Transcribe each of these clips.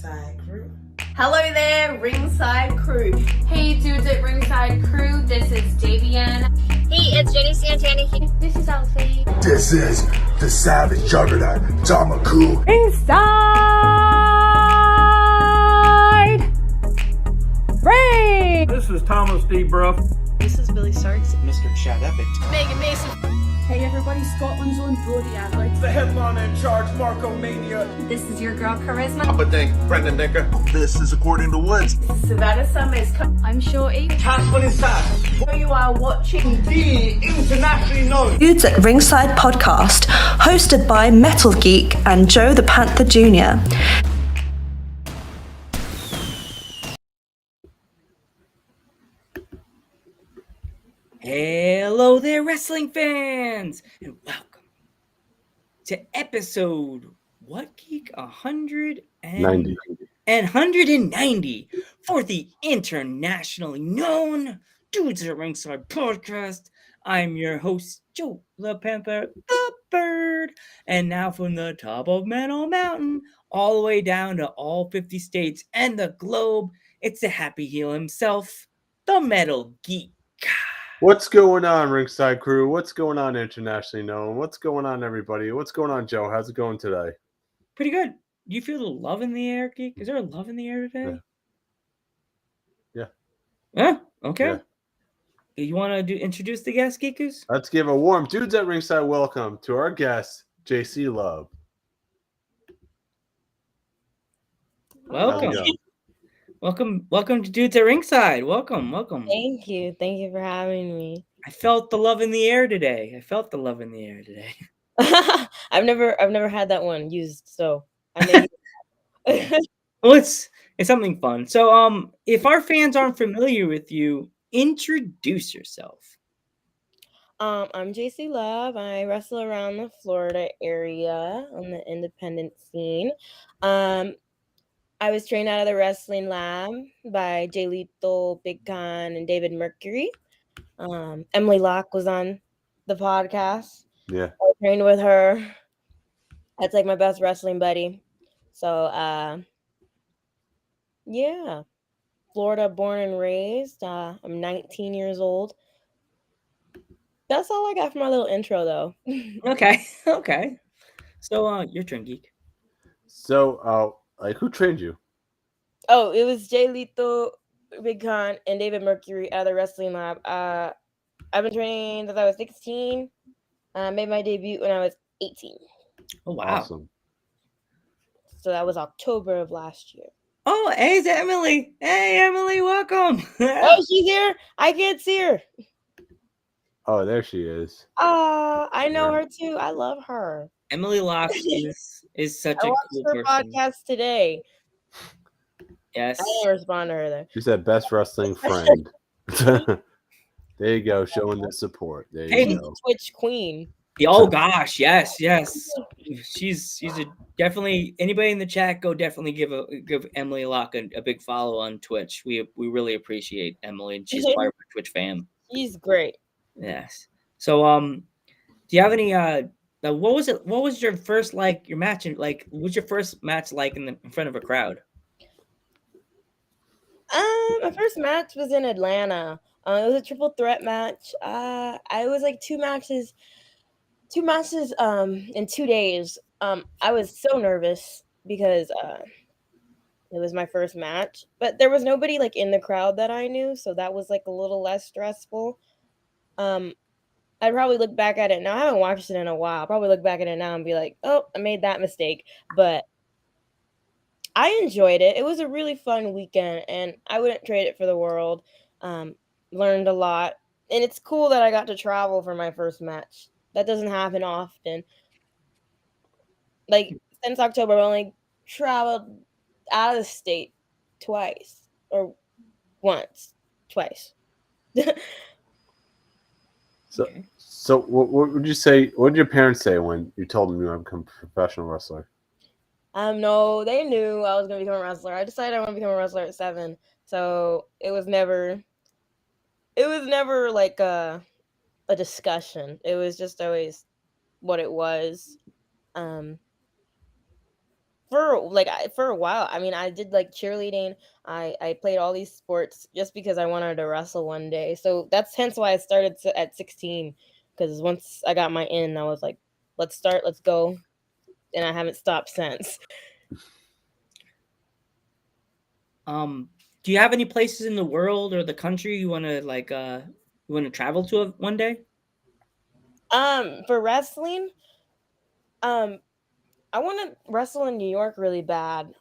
Ringside Crew. Hello there, Ringside Crew. Hey dudes at Ringside Crew, this is Davian. Hey, it's Jenny Santana. This is Alfie. This is the Savage Juggernaut, Tamaku. Inside Ring! This is Thomas D. Bruff. This is Billy Starks. Mr. Chad Epic. Megan Mason. Hey everybody, Scotland's own Brody Adler. The headliner in charge, Marco Mania. This is your girl Charisma. Papa Dink, Brendan Dicker. This is According to Woods. Savannah Summers. I'm Shorty. Tasman is that. You are watching The internationally known Dudes at Ringside podcast, hosted by Metal Geek and Joe the Panther Jr. Hello there, wrestling fans, and welcome to episode what geek 190 for the internationally known Dudes at Ringside podcast. I'm your host, Joe the Panther, the Bird, and now from the top of Metal Mountain all the way down to all 50 states and the globe, it's the happy heel himself, the Metal Geek. What's going on, Ringside Crew? What's going on, internationally known? What's going on, everybody? What's going on, Joe? How's it going today? Pretty good. Do you feel the love in the air, Geek? Is there a love in the air today? Yeah. Yeah? Okay. Yeah. You want to introduce the guest, Geekers? Let's give a warm Dudes at Ringside welcome to our guest, Jacy Love. Welcome. Welcome to Dudes at Ringside. Welcome. Thank you for having me. I felt the love in the air today. I've never had that one used, so I may. Well, it's something fun. So, if our fans aren't familiar with you, introduce yourself. I'm Jacy Love. I wrestle around the Florida area on the independent scene. I was trained out of the wrestling lab by Jay Lethal, Big Con, and David Mercury. Emily Locke was on the podcast. Yeah. I trained with her. That's like my best wrestling buddy. So, yeah. Florida born and raised. I'm 19 years old. That's all I got for my little intro, though. Okay. So, your turn, Geek. So, who trained you? Oh, it was Jay Lethal, Big Con, and David Mercury out of the wrestling lab. I've been training since I was 16. I made my debut when I was 18. Oh, wow. Awesome. So that was October of last year. Oh, hey, it's Emily. Hey, Emily, welcome. Oh, she's here. I can't see her. Oh, there she is. I know her too. I love her. Emily Locke is such a cool her person. podcast today. Yes. I didn't respond to her though. She said best wrestling friend. There you go, showing the support. There you go. Twitch queen. Oh gosh, yes. She's definitely anybody in the chat. Go definitely give Emily Locke a big follow on Twitch. We really appreciate Emily, and she's part of our Twitch fam. She's great. Yes. So do you have any what was your first your match what was your first match like in front of a crowd? My first match was in Atlanta. It was a triple threat match. I was like two matches in 2 days. I was so nervous because it was my first match, but there was nobody like in the crowd that I knew, so that was like a little less stressful. I'd probably look back at it now. I haven't watched it in a while. I'll probably look back at it now and be like, oh, I made that mistake. But I enjoyed it. It was a really fun weekend, and I wouldn't trade it for the world. Learned a lot. And it's cool that I got to travel for my first match. That doesn't happen often. Like, since October, I've only traveled out of the state twice. Or twice. So what would you say? What did your parents say when you told them you were going to become a professional wrestler? No, they knew I was going to become a wrestler. I decided I want to become a wrestler at 7. So it was never like a discussion. It was just always what it was. for a while. I mean, I did like cheerleading. I played all these sports just because I wanted to wrestle one day. So that's hence why I started at 16, because once I got my in, I was like, let's start, let's go, and I haven't stopped since. Do you have any places in the world or the country you want to travel to one day? For wrestling, um, I want to wrestle in New York really bad.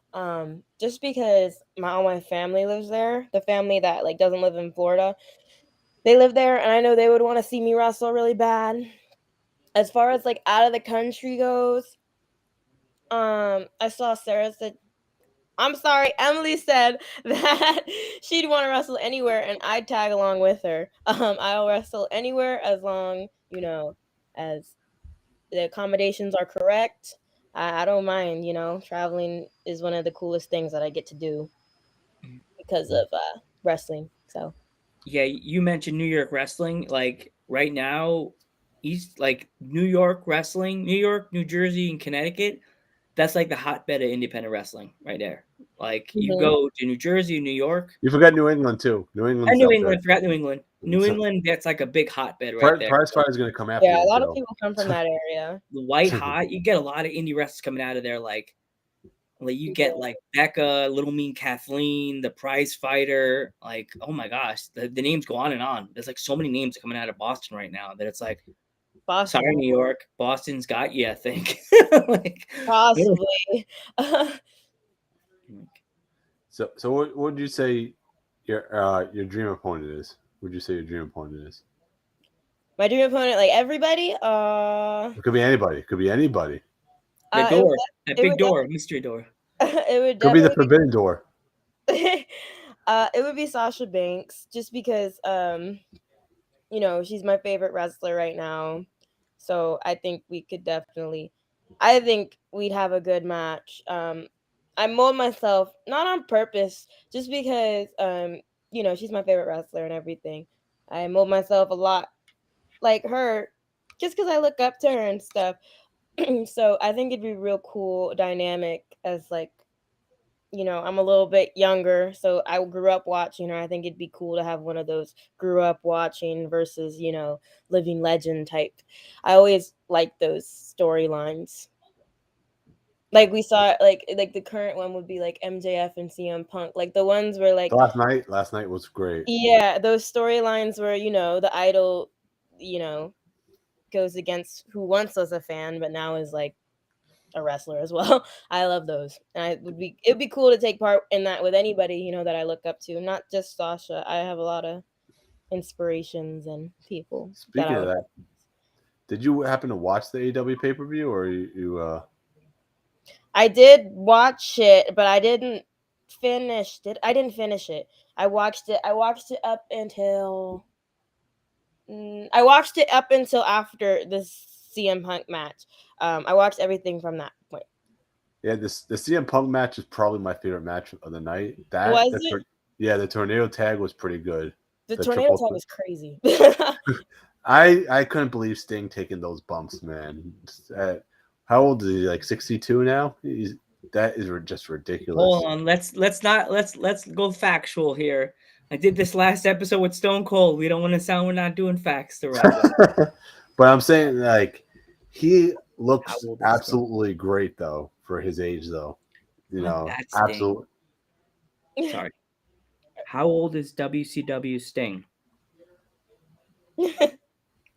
Just because all my family lives there. The family that like doesn't live in Florida, they live there, and I know they would want to see me wrestle really bad. As far as like out of the country goes, I saw Sarah said, I'm sorry, Emily said that she'd want to wrestle anywhere, and I'd tag along with her. I'll wrestle anywhere as long, as the accommodations are correct. I don't mind, traveling is one of the coolest things that I get to do because of wrestling. So Yeah, you mentioned New York wrestling. Like right now, like New York wrestling, New York, New Jersey, and Connecticut. That's like the hotbed of independent wrestling right there. Like you Mhm. go to New Jersey, New York, You forgot New England too. New England's New up there. England. Forgot New England. New So, England. That's like a big hotbed right there. Prize Fighter is going to come after Yeah, a you, lot of Joe. people come from that area. The white hot. You get a lot of indie wrestlers coming out of there. Like you get like Becca, Little Mean Kathleen, the Prize Fighter. Like, oh my gosh, the names go on and on. There's like so many names coming out of Boston right now that it's like, Boston, sorry, New York, Boston's got you, I think. Like, possibly. So what would you say your dream opponent is? Would you say your dream opponent is? My dream opponent, like everybody, It could be anybody. It could be anybody. the it would, door, that it big would, door, mystery door. it would It could be the definitely, Forbidden Door. it would be Sasha Banks, just because, she's my favorite wrestler right now. So I think I think we'd have a good match. I mold myself not on purpose, just because, she's my favorite wrestler and everything. I mold myself a lot like her, just because I look up to her and stuff. So I think it'd be real cool dynamic as like, I'm a little bit younger, so I grew up watching her. I think it'd be cool to have one of those grew up watching versus, living legend type. I always like those storylines. Like we saw, like the current one would be like MJF and CM Punk, like the ones where like, Last night was great. yeah, those storylines where the idol, you know, goes against who once was a fan but now is like a wrestler as well. I love those. And it'd be cool to take part in that with anybody, that I look up to, not just Sasha. I have a lot of inspirations and people that Speaking I of look that, up. did you happen to watch the AW pay per view, or I did watch it, but I didn't finish it. I didn't finish it. I watched it. I watched it up until after the CM Punk match. I watched everything from that point. Yeah, the CM Punk match is probably my favorite match of the night. Was it? Yeah, the tornado tag was pretty good. The The tornado triple tag was crazy. I couldn't believe Sting taking those bumps, man. How old is he? Like 62 now? That is just ridiculous. Hold on, let's go factual here. I did this last episode with Stone Cold. We don't want to sound we're not doing facts the right way. But I'm saying, like, he How looks old is absolutely great though for his age, though. Not that Sting. Absolutely. Sorry. How old is WCW Sting?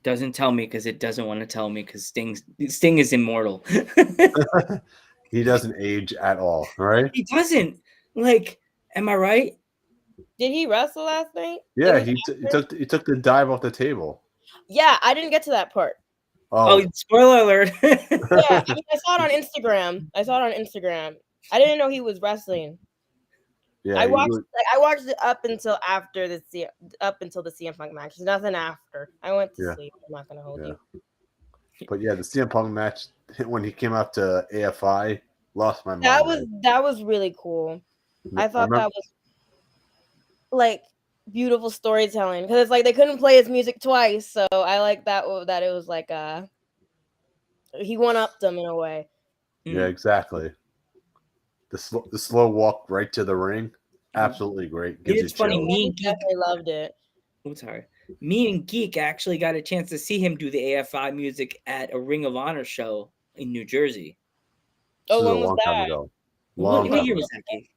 Doesn't tell me because it doesn't want to tell me because Sting is immortal. He doesn't age at all, right? He doesn't. Like, am I right? Did he wrestle last night? Yeah, he took the dive off the table. Yeah, I didn't get to that part. Oh, spoiler alert. Yeah, I mean, I saw it on Instagram. I didn't know he was wrestling. Yeah, I watched it up until the CM Punk match. There's nothing after. I went to sleep. I'm not gonna hold you. But yeah, the CM Punk match when he came out to AFI, lost my mind. That was really cool. I thought that was like beautiful storytelling because it's like they couldn't play his music twice, so I like that it was like he one upped them in a way. Yeah, exactly. The slow walk right to the ring, absolutely great. Gives It's you funny. chills. Me I and Geek. definitely loved it. Oh, sorry. Me and Geek actually got a chance to see him do the AFI music at a Ring of Honor show in New Jersey. This Oh, is a when was long time that? ago. What Long year time was ago. that, Geek?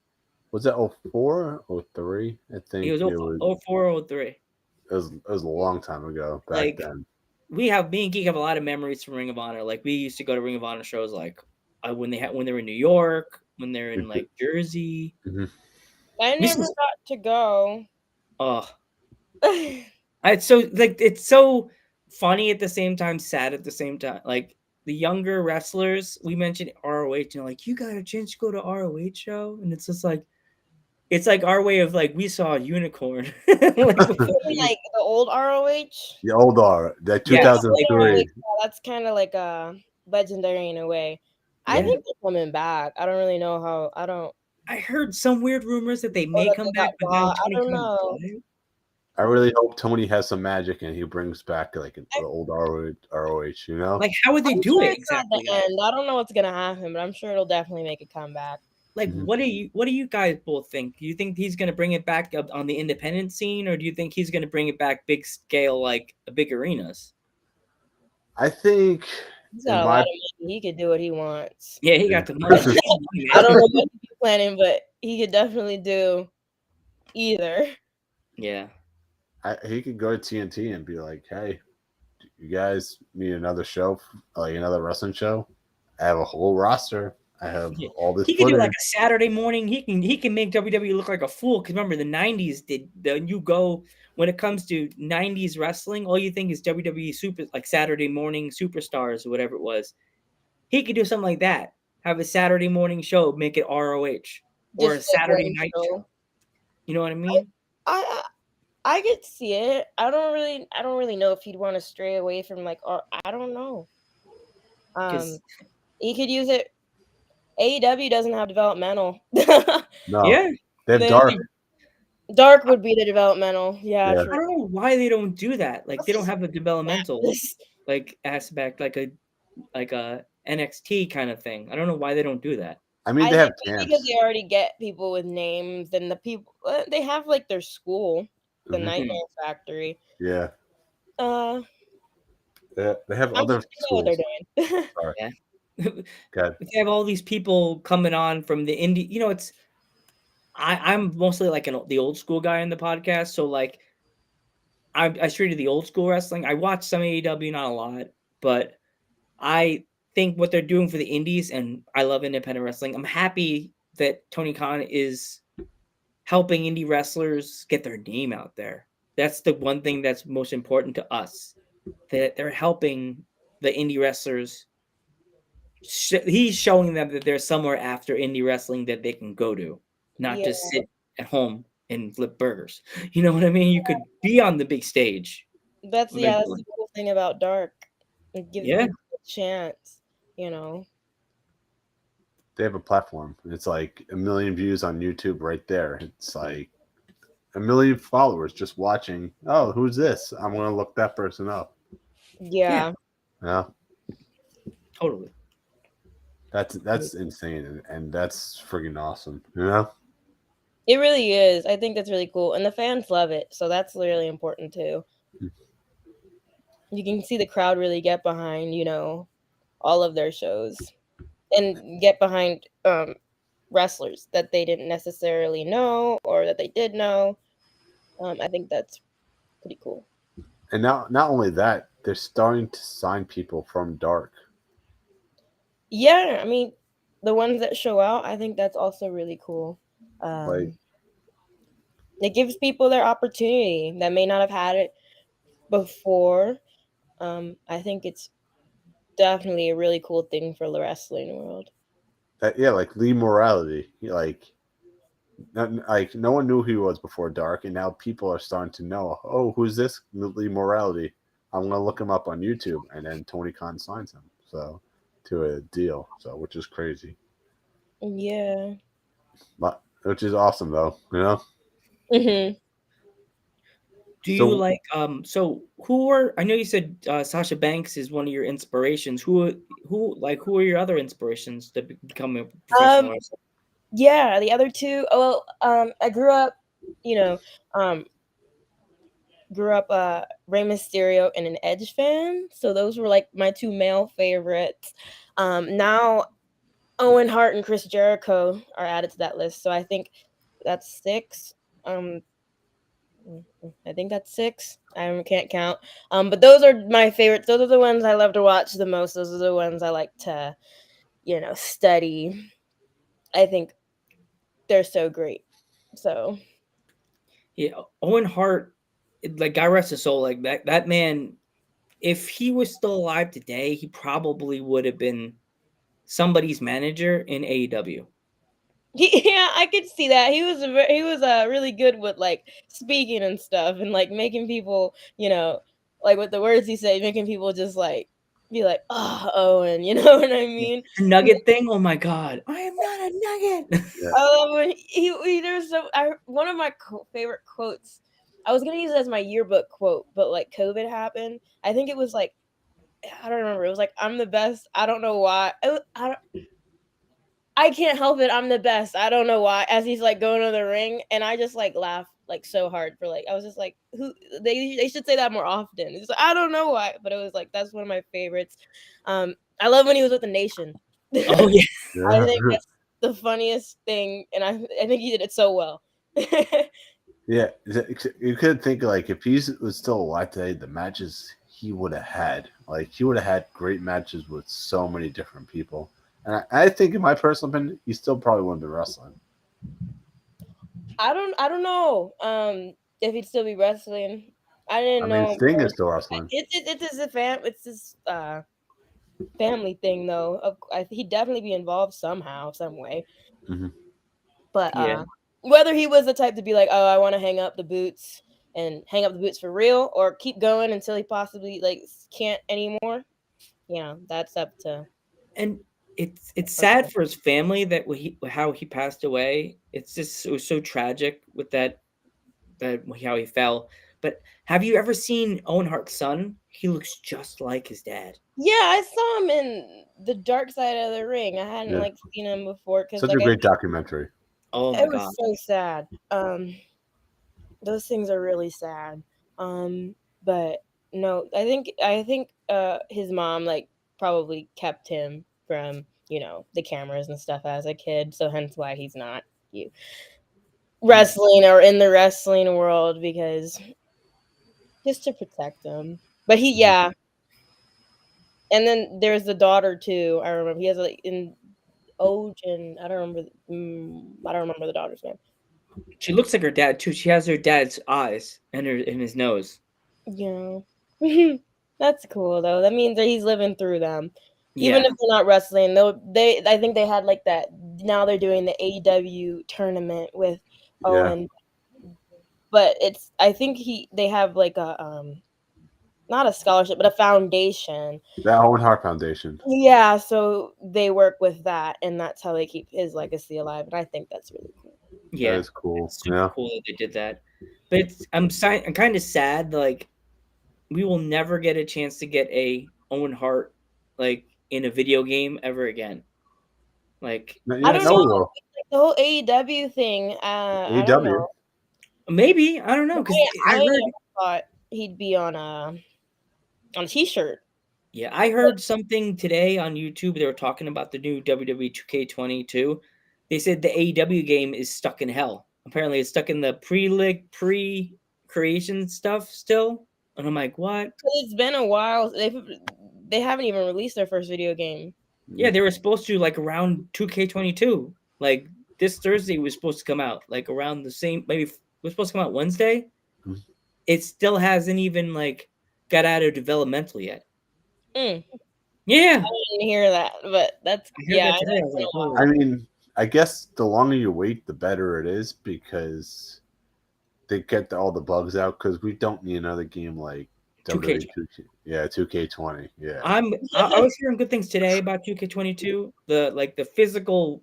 Was that 04, 03? I think It was it was. 04, 03. It was a long time ago back Like, then. me and Geek have a lot of memories from Ring of Honor. Like, we used to go to Ring of Honor shows like when they were in New York, when they're in like Jersey. Mm-hmm. I This never is got to go. it's so funny at the same time, sad at the same time. Like the younger wrestlers, we mentioned ROH, and like, you got a chance to go to ROH show, and it's just like it's like our way of like we saw a unicorn. Like, before Like the old ROH. The old R, that Yes. 2003. That's kind of like legendary in a way. I Yeah. think they're coming back. I don't really know how. I don't. I heard some weird rumors that they Or may that come they back, got but now bought. I Tony don't Khan know. died. I really hope Tony has some magic and he brings back like the old ROH, you know? Like, how would they I'm do sure it it's not exactly? the end. I don't know what's gonna happen, but I'm sure it'll definitely make a comeback. Like, Mhm. what do you guys both think? Do you think he's gonna bring it back up on the independent scene, or do you think he's gonna bring it back big scale, like big arenas? I think He's in got a my lot of money. He could do what he wants. Yeah, he got the money. I don't know what he's planning, but he could definitely do either. Yeah. he could go to TNT and be like, "Hey, you guys need another show, like another wrestling show? I have a whole roster. I have Yeah. all this He could do like footage." a Saturday morning. He can make WWE look like a fool. Because remember, the '90s you go when it comes to '90s wrestling, all you think is WWE super like Saturday morning superstars or whatever it was. He could do something like that. Have a Saturday morning show, make it ROH, or a Just like Saturday one night show. show. You know what I mean? I could see it. I don't really know if he'd want to stray away from like I don't know. He could use it. AEW doesn't have developmental. No, Yeah. they have Then Dark. Dark would be the developmental. Yeah, Yeah. I don't know why they don't do that. Like, they don't have a developmental This- like aspect, like a NXT kind of thing. I don't know why they don't do that. I mean, I they have think because camps. they already get people with names, and the people they have like their school, the Mhm. Nightmare Factory. Yeah, Uh, they have I'm other sure they know what schools. they're doing. Sorry. Yeah. God. They have all these people coming on from the indie. You know, it's I'm mostly like the old school guy in the podcast. So like I treated the old school wrestling. I watch some AEW, not a lot, but I think what they're doing for the indies, and I love independent wrestling. I'm happy that Tony Khan is helping indie wrestlers get their name out there. That's the one thing that's most important to us. That they're helping the indie wrestlers. He's showing them that there's somewhere after indie wrestling that they can go to, not Yeah. just sit at home and flip burgers. You know what I mean? You could be on the big stage. That's the cool thing about Dark. It gives Yeah. people a chance, you know. They have a platform. It's like 1 million views on YouTube right there. It's like 1 million followers just watching. Oh, who's this? I'm gonna look that person up. Yeah. Yeah, Totally. that's insane, and that's freaking awesome. You know? It really is. I think that's really cool. And the fans love it. So that's really important too. You can see the crowd really get behind, you know, all of their shows and get behind wrestlers that they didn't necessarily know or that they did know. I think that's pretty cool. And now, not only that, they're starting to sign people from Dark. Yeah, I mean, the ones that show out, I think that's also really cool. Like, It gives people their opportunity that may not have had it before. I think it's definitely a really cool thing for the wrestling world. like Lee Morality, like no one knew who he was before Dark, and now people are starting to know. Oh, who's this Lee Morality? I'm gonna look him up on YouTube, and then Tony Khan signs him to a deal. So, which is crazy. Yeah. But which is awesome, though. You know. Mm-hmm. Do you like so who are I know you said Sasha Banks is one of your inspirations. Who are your other inspirations to become a professional wrestler? Yeah, the other two. Oh, well, I you know, um, grew up Rey Mysterio and an Edge fan, so those were like my two male favorites. Now Owen Hart and Chris Jericho are added to that list, so I think that's six. Um, I think that's six. I can't count. But those are my favorites. Those are the ones I love to watch the most. Those are the ones I like to, study. I think they're so great. So Yeah, Owen Hart, like God rest his soul, like that man. If he was still alive today, he probably would have been somebody's manager in AEW. yeah, I could see that. He was really good with like speaking and stuff and like making people, like with the words he said, making people just like be like, oh, Owen, you know what I mean? The Nugget thing, oh my God, I am not a Nugget. Yeah. I love when there's one of my favorite quotes. I was gonna use it as my yearbook quote, but like COVID happened. I think it was like I don't remember. It was like I'm the best. I don't know why. I can't help it. I'm the best. I don't know why. As he's like going to the ring, and I just like laughed like so hard for like I was just like, who they should say that more often. It's like, I don't know why, but it was like that's one of my favorites. I love when he was with the Nation. Oh yeah, I think that's the funniest thing, and I think he did it so well. Yeah, you could think like if he was still alive today, the matches he would have had, like he would have had great matches with so many different people. And I think, in my personal opinion, he still probably wouldn't be wrestling. I don't know. If he'd still be wrestling, I didn't I mean, know. Sting is still wrestling. It's his family thing though. He'd definitely be involved somehow, some way. Hmm. But yeah. whether he was the type to be like, oh, I want to hang up the boots and hang up the boots for real, or keep going until he possibly like can't anymore. Yeah, that's up to. And it's sad for his family that how he passed away. It's just it was so tragic with that how he fell. But have you ever seen Owen Hart's son? He looks just like his dad. Yeah, I saw him in the Dark Side of the Ring. I hadn't Yeah, like seen him before because such a like great documentary. Oh my it God. was so sad. Those things are really sad. But no, I think his mom like probably kept him from, the cameras and stuff as a kid, so hence why he's not you wrestling or in the wrestling world because just to protect him. But yeah. And then there's the daughter too. I remember he has like in Oj and I don't remember the daughter's name. She looks like her dad too. She has her dad's eyes and his nose. Yeah. That's cool though. That means that he's living through them. Even Yeah. if they're not wrestling, I think they had like that now they're doing the AEW tournament with Yeah, Owen. But I think they have like a not a scholarship, but a foundation. that Owen Hart Foundation. Yeah, so they work with that and that's how they keep his legacy alive. And I think that's really cool. That Yeah. is cool. It's super Yeah, cool that they did that. But I'm kind of sad like we will never get a chance to get a Owen Hart like in a video game ever again. Like I yeah, don't no, know. we will. Like the whole AEW thing, I don't AEW. know. maybe I don't know because I I heard never thought he'd be on a t-shirt. yeah I heard something today on YouTube. They were talking about the new WWE 2K22. They said the AEW game is stuck in hell. Apparently, it's stuck in the pre-creation stuff still. And I'm like, what? It's been a while. They haven't even released their first video game. Yeah, they were supposed to like around 2K22. Like this Thursday was supposed to come out. Like around the same maybe it was supposed to come out Wednesday. Mhm. It still hasn't even like got out of developmental yet. I Yeah. didn't hear that, but that's I heard yeah. that today. I was like, I "Whoa." mean, I guess the longer you wait, the better it is because they get all the bugs out. Because we don't need another game like 2K. WWE 2K. Yeah, 2K20. Yeah, I was hearing good things today about 2K22. The physical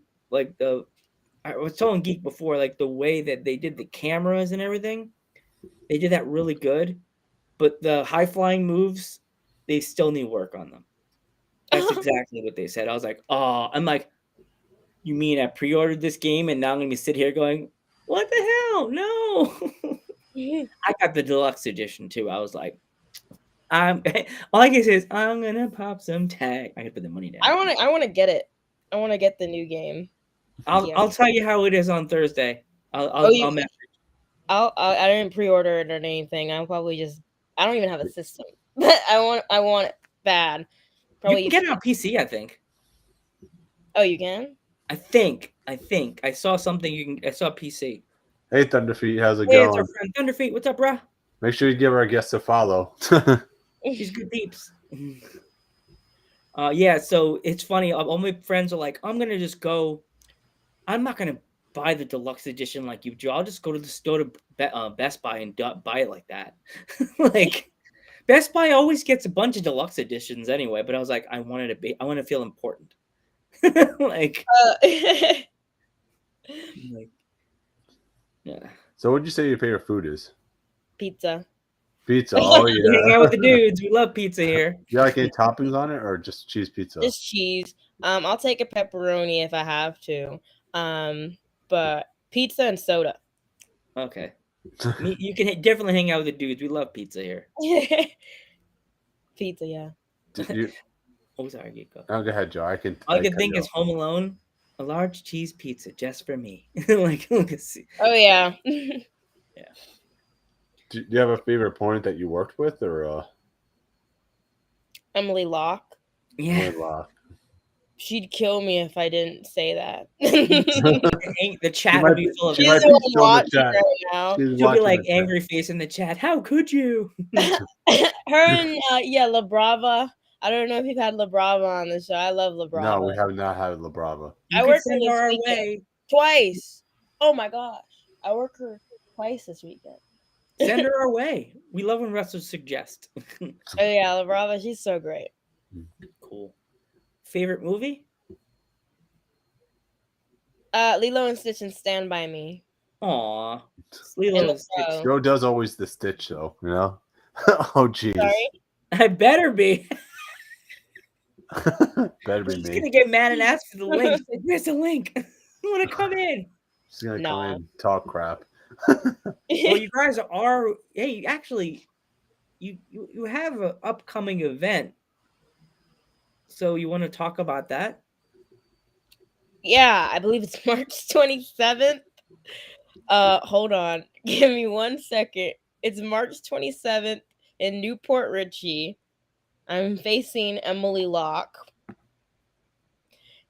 I was telling Geek before like the way that they did the cameras and everything. They did that really good, but the high flying moves they still need work on them. That's exactly what they said. I was like, oh, I'm like, You mean I pre-ordered this game and now I'm gonna be sit here going, what the hell? No. I got the deluxe edition too. I was like, I'm all I can say is I'm gonna pop some tag. I gotta put the money down. I wanna get it. I wanna get the new game. I'll tell you how it is on Thursday. I'll message. I didn't pre-order it or anything. I'll probably just. I don't even have a system. I want it bad. Probably You can get it on PC, I think. Oh, you can? I think. I saw something you can. I saw PC. Hey, Thunderfeet, how's it Hey, it's going? our friend Thunderfeet. What's up, bruh? Make sure you give our guests a follow. She's good peeps. Yeah, so it's funny. All my friends are like, I'm gonna just go. I'm not gonna buy the deluxe edition like you do. I'll just go to the store to Best Buy and buy it like that. Like Best Buy always gets a bunch of deluxe editions anyway. But I was like, I want to feel important. like, yeah. So, what'd you say your favorite food is? Pizza. Pizza. Oh We hang yeah. out with the dudes. We love pizza here. You like any toppings on it or just cheese pizza? Just cheese. I'll take a pepperoni if I have to. But pizza and soda. Okay. You can definitely hang out with the dudes. We love pizza here. Pizza, yeah. Oh, sorry, Geeko. Oh, go ahead, Joe. All I can think is Home Alone, a large cheese pizza just for me. Like, let's see. Oh yeah. Yeah. Do you have a favorite opponent that you worked with, or Emily Locke? Yeah. Locke? She'd kill me if I didn't say that. The chat would be full of. She's the one watching right now. She'll be like angry face in the chat. How could you? Her and La Brava. I don't know if you've had La Brava on the show. I love La Brava. No, we have not had La Brava. I worked her send this her our weekend way. twice. Oh my gosh, I worked her twice this weekend. Send her our way. We love when wrestlers suggest. Oh yeah, La Brava, she's so great. Cool. Favorite movie? Lilo and Stitch and Stand By Me. Aw. Lilo and Stitch. Joe does always the Stitch, though. You know. Oh jeez. Sorry. I better be. Better be She's me. gonna get mad and ask for the link. She's like, where's the link? I want to come in. She's gonna come in and talk crap. Well, you guys are. Hey, actually, you have an upcoming event. So you want to talk about that? Yeah, I believe it's March 27th. Hold on. Give me 1 second. It's March 27th in Newport Richey. I'm facing Emily Locke.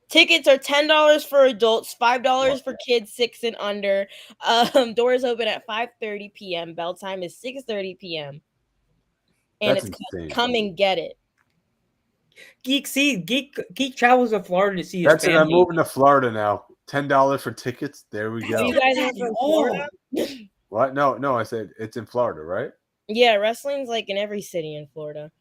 Tickets are $10 for adults, $5 for kids 6 and under. Doors open at 5:30 p.m. Bell time is 6:30 p.m. And That's it's insane. come and get it. Geek travels to Florida to see his That's it. I'm family. moving to Florida now. $10 for tickets. There we go. You guys are from Florida? What? No. I said it's in Florida, right? Yeah, wrestling's like in every city in Florida.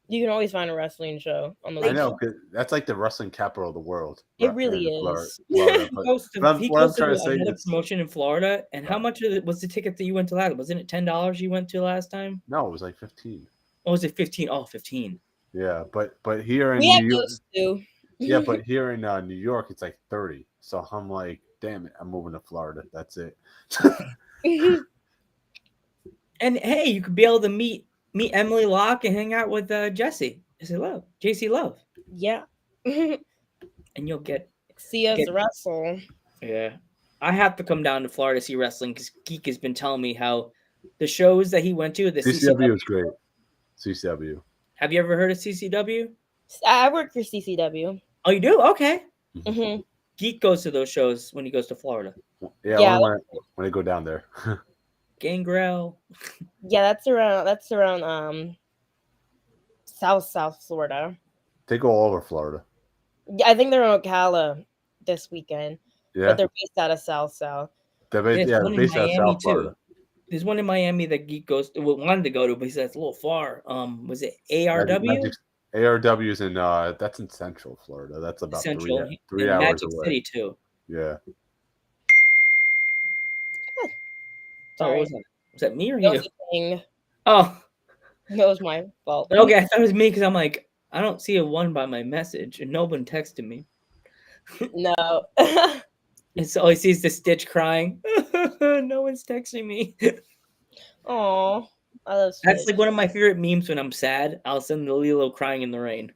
You can always find a wrestling show on the I know. weekend. 'Cause that's like the wrestling capital of the world. It really Florida. is. Florida. He goes to another promotion in Florida. And how much was the ticket that you went to last? Wasn't it $10 you went to last time? No, it was like 15. Or was it 15? Oh, 15. Yeah, but here in We have New York, those too. yeah, but here in New York, it's like 30. So I'm like, damn it, I'm moving to Florida. That's it. And hey, you could be able to meet Emily Locke and hang out with Jacy. Jacy Love. Yeah. And you'll get See us wrestle. Yeah. I have to come down to Florida to see wrestling because Geek has been telling me how the shows that he went to, the CCW is great. CCW. Have you ever heard of CCW? I work for CCW. Oh, you do? Okay. Mm-hmm. Geek goes to those shows when he goes to Florida. Yeah. When I go down there. Gangrel. Yeah, that's around South Florida. They go all over Florida. Yeah, I think they're in Ocala this weekend. Yeah. But they're based out of South. They're based out of South Florida. There's one in Miami that Geek wanted to go to, but he said it's a little far. Was it ARW? ARW is in that's in Central Florida. That's about Central. 3 hours Magic away. City too. Yeah. Sorry. Oh, was that me or you? Oh, that was my fault. Okay, I thought it was me because I'm like, I don't see a 1 by my message, and no one texted me. No. And so all he sees the Stitch crying. No one's texting me. Aw. I love That's Stitch. like one of my favorite memes when I'm sad. I'll send the Lilo crying in the rain.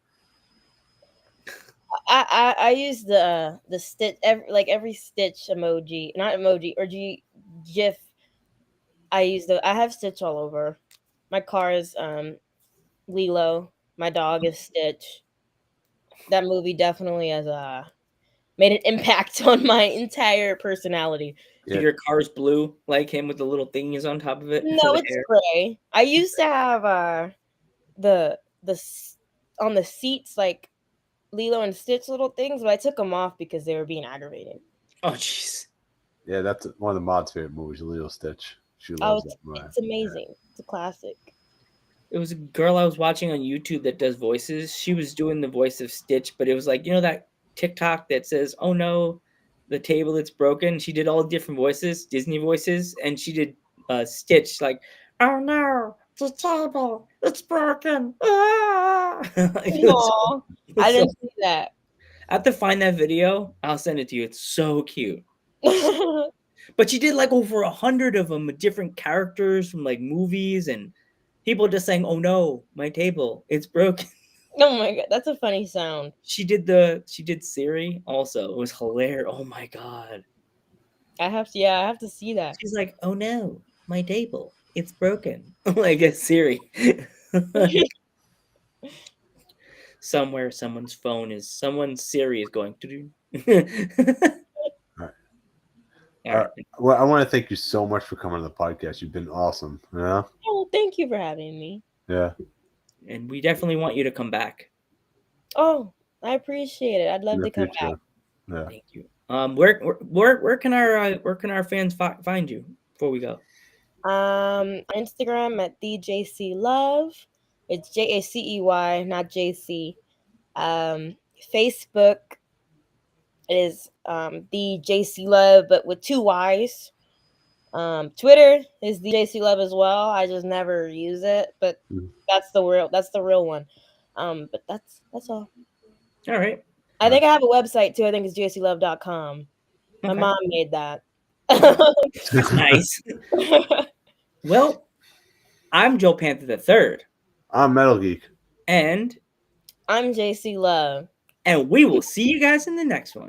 I use the Stitch every Stitch emoji, not emoji or GIF. I have Stitch all over. My car is Lilo. My dog is Stitch. That movie definitely has made an impact on my entire personality. So Yeah. your car's blue, like him with the little thingies on top of it. No, The it's hair. gray. I used to have on the seats like Lilo and Stitch little things, but I took them off because they were being aggravating. Oh jeez. Yeah, that's one of the mod's favorite movies, Lilo Stitch. She Oh, loves that movie. it's amazing. It's a classic. It was a girl I was watching on YouTube that does voices. She was doing the voice of Stitch, but it was like, you know, that TikTok that says, "Oh no, the table it's broken." She did all different voices, Disney voices, and she did Stitch like, "Oh no, the table it's broken." Ah! Aw, I didn't see that. I have to find that video. I'll send it to you. It's so cute. But she did like over 100 of them with different characters from like movies and people just saying, "Oh no, my table, it's broken." Oh my god, that's a funny sound. She did Siri also. It was hilarious. Oh my god. I have to see that. She's like, "Oh no, my table, it's broken." Like a Siri. Somewhere someone's Siri is going to do. All right. Well, I want to thank you so much for coming on the podcast. You've been awesome. Yeah. Oh, thank you for having me. Yeah. And we definitely want you to come back. Oh, I appreciate it. I'd love In the to come future. back. Yeah. Thank you. Where can our fans find you before we go? Instagram at the Jacy Love. It's JACEY, not JC. Facebook is the Jacy Love, but with 2 Y's. Twitter is the Jacy Love as well. I just never use it, but that's the real one. But that's all. All right. I think I have a website too. I think it's jacylove.com. My Okay. mom made that. Nice. Well, I'm Joe Panther III. I'm Metal Geek. And I'm Jacy Love. we will see you guys in the next one.